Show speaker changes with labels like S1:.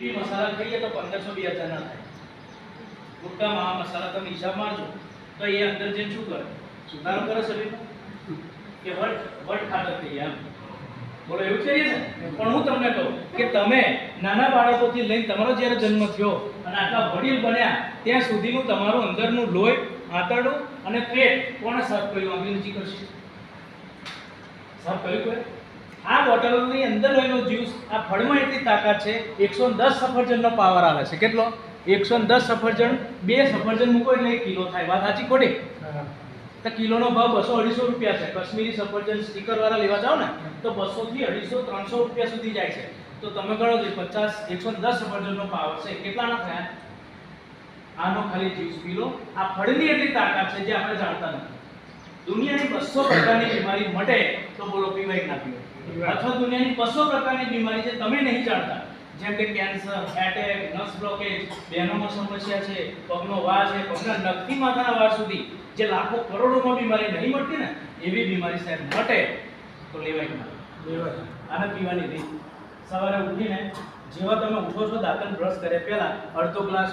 S1: લીટી મસાલા ખાઈએ તો 1500 2000 ના થાય. ગુટકામાં આ મસાલા તમે હિસાબ મારજો તો એ અંદર જે શું કરે, સુધારો કરે શરીરમાં કે વટ ખાતર થઈ એમ. બોલો એવું છે ને? પણ હું તમને કહું કે તમે નાના બાળકોથી લઈને તમારો જ્યારે જન્મ થયો અને આટલા વડીલ બન્યા ત્યાં સુધીનું તમારું અંદરનું લોહી, આંતરડું અને પેટ કોણે સાફ કર્યું? અંગ્રેજી કરશે સાફ કર્યું કોઈ? આ બોટલની અંદર રહેલો જ્યુસ, આ ફળમાં એટલી તાકાત છે, 110 સફરજનનો પાવર આવે છે. કેટલો? 110 સફરજન. 2 સફરજન મૂકો એટલે 1 કિલો થાય. વાત સાચી ખોટી? તો કિલોનો ભાવ 200-250 રૂપિયા છે. કાશ્મીરી સફરજન સ્ટીકર વાળા લેવા જાઓ ને તો 200 થી 250 300 રૂપિયા સુધી જાય છે. તો તમે ગણો તો 110 સફરજનનો પાવર છે. કેટલાના થયા? આનો ખાલી જ્યુસ પી લો. આ ફળની એટલી તાકાત છે જે આપણે જાણતા નથી. દુનિયાની 200 પ્રકારની બીમારી મટે તો બોલો પીવાય કે ના પીવાય? અથવા દુનિયાની 200 પ્રકારની બીમારી જે તમે નહીં જાણતા, જેમ કે કેન્સર, એટેક, નસ બ્લોકેજ, બેનોમાં સમસ્યા છે, પગનો વાળ છે, પગના નખથી માથાના વાળ સુધી જે લાખો કરોડોમાં બીમારી નહીં મળતી ને, એવી બીમારી સાહેબ મટે તો લેવાય કે ના લેવાય? આને પીવાની રીત: સવારે ઉઠીને જેવા તમે ઉઠો છો દાંતણ બ્રશ કર્યા પહેલા અડધો ગ્લાસ